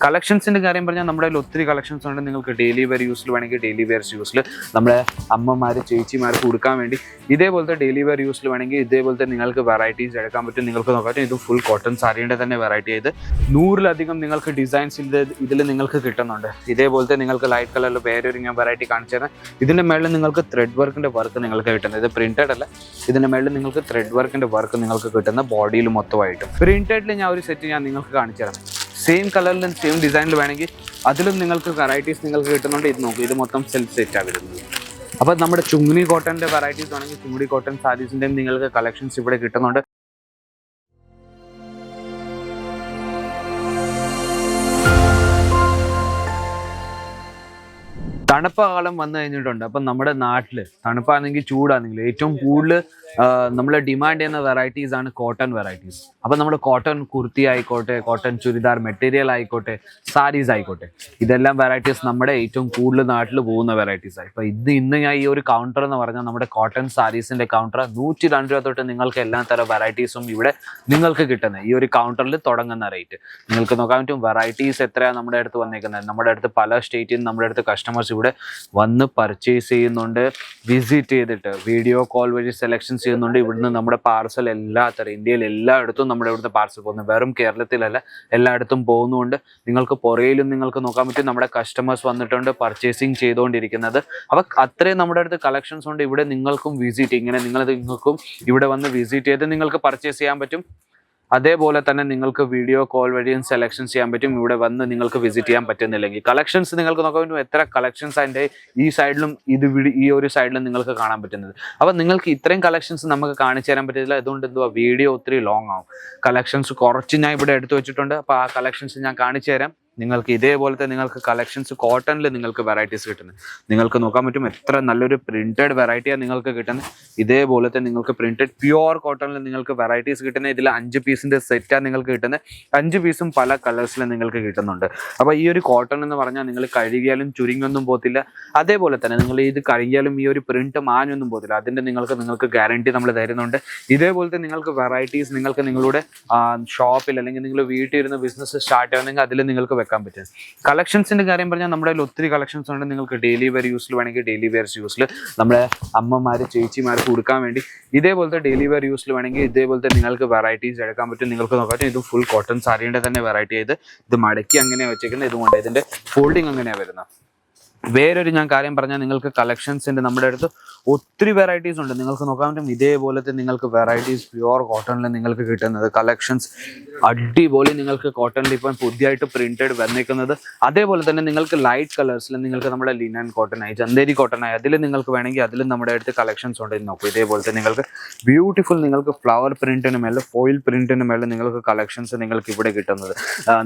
കളക്ഷൻസിൻ്റെ കാര്യം പറഞ്ഞാൽ നമ്മുടെ കയ്യിൽ ഒത്തിരി കളക്ഷൻസ് ഉണ്ട്. നിങ്ങൾക്ക് ഡെയിലി വെയർ യൂസിൽ വേണമെങ്കിൽ ഡെയിലി വെയർസ് യൂസിൽ നമ്മുടെ അമ്മമാർ ചേച്ചിമാർക്ക് കൊടുക്കാൻ വേണ്ടി ഇതേപോലത്തെ ഡെയിലി വെയർ യൂസിൽ വേണമെങ്കിൽ ഇതേപോലത്തെ നിങ്ങൾക്ക് വെറൈറ്റീസ് എടുക്കാൻ പറ്റും. നിങ്ങൾക്ക് നോക്കാൻ പറ്റും. ഇത് ഫുൾ കോട്ടൺ സാരിയുടെ തന്നെ വെറൈറ്റി ആയത് 100-ലധികം നിങ്ങൾക്ക് ഡിസൈൻസ് ഇതിൽ നിങ്ങൾക്ക് കിട്ടുന്നുണ്ട്. ഇതേപോലത്തെ നിങ്ങൾക്ക് ലൈറ്റ് കളറിൽ വേറൊരു ഞാൻ വെറൈറ്റി കാണിച്ചു തരാം. ഇതിൻ്റെ മേളിൽ നിങ്ങൾക്ക് ത്രെഡ് വർക്കിൻ്റെ വർക്ക് നിങ്ങൾക്ക് കിട്ടുന്നത്. ഇത് പ്രിന്റഡ് അല്ല, ഇതിൻ്റെ മേളിൽ നിങ്ങൾക്ക് ത്രെഡ് വർക്കിൻ്റെ വർക്ക് നിങ്ങൾക്ക് കിട്ടുന്ന ബോഡിയിൽ മൊത്തമായിട്ടും. പ്രിന്റഡിൽ ഞാൻ ഒരു സെറ്റ് ഞാൻ നിങ്ങൾക്ക് കാണിച്ചു തരാം. സെയിം കളറിലും സെയിം ഡിസൈനിൽ വേണമെങ്കിൽ അതിലും നിങ്ങൾക്ക് വെറൈറ്റീസ് നിങ്ങൾക്ക് കിട്ടുന്നുണ്ട്. ഇത് നോക്കും, ഇത് മൊത്തം സെൽഫ് സെറ്റാണ് വരുന്നത്. അപ്പോൾ നമ്മുടെ ചുങ്ങി കോട്ടൻ്റെ വെറൈറ്റീസ് വേണമെങ്കിൽ ചുങ്ങി കോട്ടൺ സാരീസിൻ്റെയും നിങ്ങൾക്ക് കളക്ഷൻസ് ഇവിടെ കിട്ടുന്നുണ്ട്. തണുപ്പ് കാലം വന്നു കഴിഞ്ഞിട്ടുണ്ട്. അപ്പം നമ്മുടെ നാട്ടിൽ തണുപ്പാണെങ്കിൽ ചൂടാണെങ്കിൽ ഏറ്റവും കൂടുതൽ നമ്മൾ ഡിമാൻഡ് ചെയ്യുന്ന വെറൈറ്റീസ് ആണ് കോട്ടൺ വെറൈറ്റീസ്. അപ്പം നമ്മൾ കോട്ടൺ കുർത്തി ആയിക്കോട്ടെ, കോട്ടൺ ചുരിദാർ മെറ്റീരിയൽ ആയിക്കോട്ടെ, സാരീസ് ആയിക്കോട്ടെ, ഇതെല്ലാം വെറൈറ്റീസ് നമ്മുടെ ഏറ്റവും കൂടുതൽ നാട്ടിൽ പോകുന്ന വെറൈറ്റീസ് ആയി. ഇപ്പം ഇന്ന് ഞാൻ ഈ ഒരു കൗണ്ടർ എന്ന് പറഞ്ഞാൽ നമ്മുടെ കോട്ടൺ സാരീസിൻ്റെ കൗണ്ടർ 102 രൂപ തൊട്ട് നിങ്ങൾക്ക് എല്ലാ തരം വെറൈറ്റീസും ഇവിടെ നിങ്ങൾക്ക് കിട്ടുന്നത്. ഈ ഒരു കൗണ്ടറിൽ തുടങ്ങുന്ന റേറ്റ് നിങ്ങൾക്ക് നോക്കാൻ പറ്റും. വെറൈറ്റീസ് എത്രയാണ് നമ്മുടെ അടുത്ത് വന്നേക്കുന്നത്. നമ്മുടെ അടുത്ത് പല സ്റ്റേറ്റിൽ നിന്ന് നമ്മുടെ അടുത്ത് കസ്റ്റമേഴ്സ് ഇവിടെ വന്ന് പർച്ചേസ് ചെയ്യുന്നുണ്ട്. വിസിറ്റ് ചെയ്തിട്ട് വീഡിയോ കോൾ വഴി സെലക്ഷൻ ചെയ്യുന്നുണ്ട്. ഇവിടുന്ന് നമ്മുടെ പാർസൽ എല്ലാത്തരം ഇന്ത്യയിൽ എല്ലായിടത്തും നമ്മുടെ ഇവിടുത്തെ പാർസൽ പോകുന്നു. വെറും കേരളത്തിലല്ല, എല്ലായിടത്തും പോകുന്നുണ്ട്. നിങ്ങൾക്ക് പുറയിലും നിങ്ങൾക്ക് നോക്കാൻ പറ്റും. നമ്മുടെ കസ്റ്റമേഴ്സ് വന്നിട്ടുണ്ട് പർച്ചേസിങ് ചെയ്തുകൊണ്ടിരിക്കുന്നത്. അപ്പോൾ അത്രയും നമ്മുടെ അടുത്ത് കളക്ഷൻസ് ഉണ്ട്. ഇവിടെ നിങ്ങൾക്കും വിസിറ്റ് നിങ്ങൾക്കും ഇവിടെ വന്ന് വിസിറ്റ് ചെയ്ത് നിങ്ങൾക്ക് പർച്ചേസ് ചെയ്യാൻ പറ്റും. അതേപോലെ തന്നെ നിങ്ങൾക്ക് വീഡിയോ കോൾ വഴിയും സെലക്ഷൻ ചെയ്യാൻ പറ്റും. ഇവിടെ വന്ന് നിങ്ങൾക്ക് വിസിറ്റ് ചെയ്യാൻ പറ്റുന്നില്ലെങ്കിൽ കളക്ഷൻസ് നിങ്ങൾക്ക് നോക്കാൻ പറ്റും. എത്ര കളക്ഷൻസ് അതിൻ്റെ ഈ സൈഡിലും ഈ ഒരു സൈഡിലും നിങ്ങൾക്ക് കാണാൻ പറ്റുന്നത്. അപ്പോൾ നിങ്ങൾക്ക് ഇത്രയും കളക്ഷൻസ് നമുക്ക് കാണിച്ചു തരാൻ പറ്റില്ല. അതുകൊണ്ട് വീഡിയോ ഒത്തിരി ലോങ് ആവും. കളക്ഷൻസ് കുറച്ച് ഞാൻ ഇവിടെ എടുത്തു വെച്ചിട്ടുണ്ട്. അപ്പോൾ ആ കളക്ഷൻസ് ഞാൻ കാണിച്ചു തരാം. നിങ്ങൾക്ക് ഇതേപോലത്തെ നിങ്ങൾക്ക് കളക്ഷൻസ് കോട്ടണിൽ നിങ്ങൾക്ക് വെറൈറ്റീസ് കിട്ടുന്നത്. നിങ്ങൾക്ക് നോക്കാൻ പറ്റും എത്ര നല്ലൊരു പ്രിന്റഡ് വെറൈറ്റിയാണ് നിങ്ങൾക്ക് കിട്ടുന്നത്. ഇതേപോലത്തെ നിങ്ങൾക്ക് പ്രിന്റഡ് പ്യുവർ കോട്ടണിൽ നിങ്ങൾക്ക് വെറൈറ്റീസ് കിട്ടുന്നത്. ഇതിൽ 5 പീസിൻ്റെ സെറ്റാണ് നിങ്ങൾക്ക് കിട്ടുന്നത്. 5 പീസും പല കളേഴ്സിൽ നിങ്ങൾക്ക് കിട്ടുന്നുണ്ട്. അപ്പോൾ ഈ ഒരു കോട്ടൺ എന്ന് പറഞ്ഞാൽ നിങ്ങൾ കഴുകിയാലും ചുരുങ്ങൊന്നും പോകത്തില്ല. അതേപോലെ തന്നെ നിങ്ങൾ ഇത് കഴുകിയാലും ഈ ഒരു പ്രിന്റ് മാഞ്ഞൊന്നും പോകത്തില്ല. അതിൻ്റെ നിങ്ങൾക്ക് ഗ്യാരണ്ടി നമ്മൾ തരുന്നുണ്ട്. ഇതേപോലത്തെ നിങ്ങൾക്ക് വെറൈറ്റീസ് നിങ്ങൾക്ക് നിങ്ങളുടെ ഷോപ്പിൽ അല്ലെങ്കിൽ നിങ്ങൾ വീട്ടിൽ ഇരുന്ന് ബിസിനസ് സ്റ്റാർട്ട് ചെയ്യുകയാണെങ്കിൽ അതിൽ നിങ്ങൾക്ക് വെക്കാൻ പറ്റും. കളക്ഷൻസിന്റെ കാര്യം പറഞ്ഞാൽ നമ്മുടെ കയ്യിൽ ഒത്തിരി കളക്ഷൻസ് ഉണ്ട്. നിങ്ങൾക്ക് ഡെയിലി വെയർ യൂസിൽ വേണമെങ്കിൽ ഡെയിലി വെയർസ് യൂസിൽ നമ്മുടെ അമ്മമാർ ചേച്ചിമാർക്ക് കൊടുക്കാൻ വേണ്ടി ഇതേപോലത്തെ ഡെയിലി വെയർ യൂസിൽ വേണമെങ്കിൽ ഇതേപോലത്തെ നിങ്ങൾക്ക് വെറൈറ്റീസ് എടുക്കാൻ പറ്റും. നിങ്ങൾക്ക് നോക്കാൻ പറ്റും. ഇത് ഫുൾ കോട്ടൺ സാരിയുടെ തന്നെ വെറൈറ്റി ആയത്. ഇത് മടക്കി അങ്ങനെയാണ് വെച്ചേക്കുന്നത്. ഇതുകൊണ്ട് ഇതിന്റെ ഫോൾഡിങ് അങ്ങനെയാണ് വരുന്നത്. വേറൊരു ഞാൻ കാര്യം പറഞ്ഞാൽ നിങ്ങൾക്ക് കളക്ഷൻസിൻ്റെ നമ്മുടെ അടുത്ത് ഒത്തിരി വെറൈറ്റീസ് ഉണ്ട്. നിങ്ങൾക്ക് നോക്കാൻ പറ്റും. ഇതേപോലത്തെ നിങ്ങൾക്ക് വെറൈറ്റീസ് പ്യുവർ കോട്ടണിൽ നിങ്ങൾക്ക് കിട്ടുന്നത് കളക്ഷൻസ് അടിപൊളി. നിങ്ങൾക്ക് കോട്ടണിൽ ഇപ്പം പുതിയതായിട്ട് പ്രിന്റഡ് വന്നേക്കുന്നത്. അതേപോലെ തന്നെ നിങ്ങൾക്ക് ലൈറ്റ് കളേഴ്സിൽ നിങ്ങൾക്ക് നമ്മുടെ ലിനൻ കോട്ടൺ ആയി, ചന്ദേരി കോട്ടൺ ആയി, അതിൽ നിങ്ങൾക്ക് വേണമെങ്കിൽ അതിലും നമ്മുടെ അടുത്ത് കളക്ഷൻസ് ഉണ്ട്. നോക്കൂ, ഇതേപോലത്തെ നിങ്ങൾക്ക് ബ്യൂട്ടിഫുൾ നിങ്ങൾക്ക് ഫ്ലവർ പ്രിന്റിന് മേലെ ഫോയിൽ പ്രിന്റിന് മേലെ നിങ്ങൾക്ക് കളക്ഷൻസ് നിങ്ങൾക്ക് ഇവിടെ കിട്ടുന്നത്.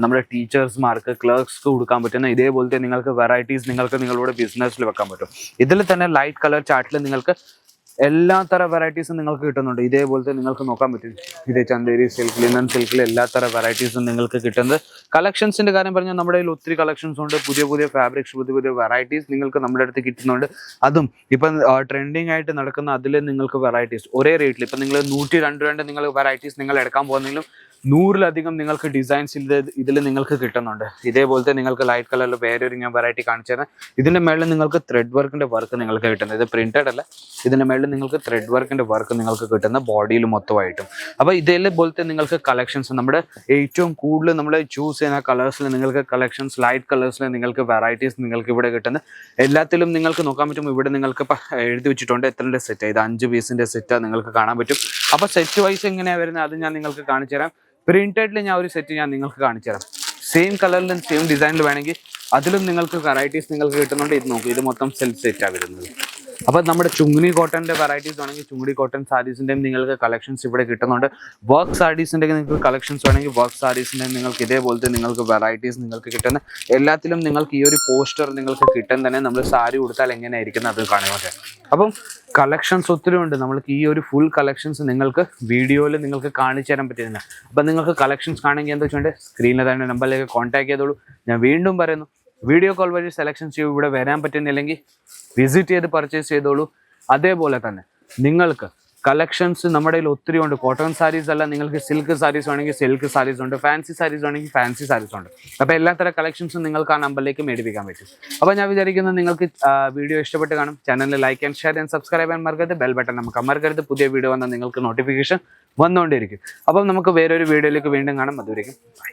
നമ്മുടെ ടീച്ചേഴ്സ്മാർക്ക് ക്ലർക്സ്ക്ക് കൊടുക്കാൻ പറ്റുന്ന ഇതേപോലത്തെ നിങ്ങൾക്ക് വെറൈറ്റീസ് നിങ്ങൾക്ക് നിങ്ങളുടെ ബിസിനസ്സിൽ വെക്കാൻ പറ്റും. ഇതിൽ തന്നെ ലൈറ്റ് കളർ ചാർട്ടിൽ നിങ്ങൾക്ക് എല്ലാ തരം വെറൈറ്റീസും നിങ്ങൾക്ക് കിട്ടുന്നുണ്ട്. ഇതേപോലത്തെ നിങ്ങൾക്ക് നോക്കാൻ പറ്റും. ഇതേ ചന്ദേരി സിൽക്ക്, ലിനൻ സിൽക്കിൽ എല്ലാ തരം വെറൈറ്റീസും നിങ്ങൾക്ക് കിട്ടുന്നത്. കളക്ഷൻസിന്റെ കാര്യം പറഞ്ഞാൽ നമ്മുടെ കയ്യിൽ ഒത്തിരി കളക്ഷൻസ് ഉണ്ട്. പുതിയ ഫാബ്രിക്സ്, പുതിയ വെറൈറ്റീസ് നിങ്ങൾക്ക് നമ്മുടെ അടുത്ത് കിട്ടുന്നുണ്ട്. അതും ഇപ്പം ട്രെൻഡിങ് ആയിട്ട് നടക്കുന്ന അതിൽ നിങ്ങൾക്ക് വെറൈറ്റീസ് ഒരേ റേറ്റിൽ ഇപ്പം നിങ്ങൾ 102 നിങ്ങൾ വെറൈറ്റീസ് നിങ്ങൾ എടുക്കാൻ പോകുന്നെങ്കിലും 100-ലധികം നിങ്ങൾക്ക് ഡിസൈൻസ് ഇതിൽ നിങ്ങൾക്ക് കിട്ടുന്നുണ്ട്. ഇതേപോലത്തെ നിങ്ങൾക്ക് ലൈറ്റ് കളറിൽ വേറൊരു ഞാൻ വെറൈറ്റി കാണിച്ചു തരാം. ഇതിൻ്റെ മേളിൽ നിങ്ങൾക്ക് ത്രെഡ് വർക്കിൻ്റെ വർക്ക് നിങ്ങൾക്ക് കിട്ടുന്നത്. ഇത് പ്രിന്റഡ് അല്ല, ഇതിൻ്റെ മേളിൽ നിങ്ങൾക്ക് ത്രെഡ് വർക്കിൻ്റെ വർക്ക് നിങ്ങൾക്ക് കിട്ടുന്ന ബോഡിയിൽ മൊത്തമായിട്ടും. അപ്പോൾ ഇതേപോലത്തെ നിങ്ങൾക്ക് കളക്ഷൻസ് നമ്മുടെ ഏറ്റവും കൂടുതൽ നമ്മൾ ചൂസ് ചെയ്യുന്ന കളേഴ്സിൽ നിങ്ങൾക്ക് കളക്ഷൻസ് ലൈറ്റ് കളേഴ്സിൽ നിങ്ങൾക്ക് വെറൈറ്റീസ് നിങ്ങൾക്ക് ഇവിടെ കിട്ടുന്നത്. എല്ലാത്തിലും നിങ്ങൾക്ക് നോക്കാൻ പറ്റും. ഇവിടെ നിങ്ങൾക്ക് എഴുതി വെച്ചിട്ടുണ്ട് എത്രൻ്റെ സെറ്റ്. ഇത് 5 പീസിൻ്റെ സെറ്റാണ് നിങ്ങൾക്ക് കാണാൻ പറ്റും. അപ്പോൾ സെറ്റ് വൈസ് എങ്ങനെയാണ് വരുന്നത് അത് ഞാൻ നിങ്ങൾക്ക് കാണിച്ചു തരാം. പ്രിന്റഡിൽ ഞാൻ ഒരു സെറ്റ് ഞാൻ നിങ്ങൾക്ക് കാണിച്ചു തരാം. സെയിം കളറിലും സെയിം ഡിസൈനിൽ വേണമെങ്കിൽ അതിലും നിങ്ങൾക്ക് വെറൈറ്റീസ് നിങ്ങൾക്ക് കിട്ടുന്നുണ്ട്. ഇത് നോക്കൂ, ഇത് മൊത്തം സെൽഫ് സെറ്റാണ് വരുന്നത്. അപ്പോൾ നമ്മുടെ ചുങ്ങി കോട്ടൻ്റെ വെറൈറ്റീസ് വേണമെങ്കിൽ ചുങ്ങി കോട്ടൺ സാരീസിൻ്റെയും നിങ്ങൾക്ക് കളക്ഷൻസ് ഇവിടെ കിട്ടുന്നുണ്ട്. വർക്ക് സാരീസിൻ്റെ നിങ്ങൾക്ക് കളക്ഷൻസ് വേണമെങ്കിൽ വർക്ക് സാരീസിൻ്റെയും നിങ്ങൾക്ക് ഇതേപോലത്തെ നിങ്ങൾക്ക് വെറൈറ്റീസ് നിങ്ങൾക്ക് കിട്ടുന്ന എല്ലാത്തിലും നിങ്ങൾക്ക് ഈ ഒരു പോസ്റ്റർ നിങ്ങൾക്ക് കിട്ടാൻ തന്നെ നമ്മൾ സാരി കൊടുത്താൽ എങ്ങനെയായിരിക്കും അത് കാണുമൊക്കെ. അപ്പം കളക്ഷൻസ് ഒത്തിരി ഉണ്ട്. നമ്മൾക്ക് ഈ ഒരു ഫുൾ കളക്ഷൻസ് നിങ്ങൾക്ക് വീഡിയോയിൽ നിങ്ങൾക്ക് കാണിച്ചു തരാൻ പറ്റുന്നില്ല. അപ്പം നിങ്ങൾക്ക് കളക്ഷൻസ് കാണുമെങ്കിൽ എന്താ വെച്ചാൽ സ്ക്രീനിൽ തന്നെ നമ്പറിലേക്ക് കോൺടാക്ട് ചെയ്തോളൂ. ഞാൻ വീണ്ടും പറയുന്നു, വീഡിയോ കോൾ വഴി സെലക്ഷൻ ചെയ്യും. ഇവിടെ വരാൻ പറ്റുന്നില്ലെങ്കിൽ വിസിറ്റ് ചെയ്ത് പർച്ചേസ് ചെയ്തോളൂ. അതേപോലെ തന്നെ നിങ്ങൾക്ക് കളക്ഷൻസ് നമ്മുടെ കയ്യിൽ ഒത്തിരി ഉണ്ട്. കോട്ടൺ സാരീസ് അല്ല, നിങ്ങൾക്ക് സിൽക്ക് സാരീസ് വേണമെങ്കിൽ സിൽക്ക് സാരീസ് ഉണ്ട്, ഫാൻസി സാരീസ് വേണമെങ്കിൽ ഫാൻസി സാരീസ് ഉണ്ട്. അപ്പോൾ എല്ലാത്തരം കളക്ഷൻസും നിങ്ങൾക്ക് ആ നമ്പറിലേക്ക് മേടിപ്പിക്കാൻ പറ്റും. അപ്പോൾ ഞാൻ വിചാരിക്കുന്നത് നിങ്ങൾക്ക് വീഡിയോ ഇഷ്ടപ്പെട്ട് കാണും. ചാനലിൽ like and share and subscribe ചെയ്യാൻ മറക്കരുത്. ബെൽ ബട്ടൺ നമുക്ക് അമർക്കരുത്. പുതിയ വീഡിയോ വന്നാൽ നിങ്ങൾക്ക് നോട്ടിഫിക്കേഷൻ വന്നുകൊണ്ടിരിക്കും. അപ്പം നമുക്ക് വേറൊരു വീഡിയോയിലേക്ക് വീണ്ടും കാണാം. അതുവരെയും ബൈ.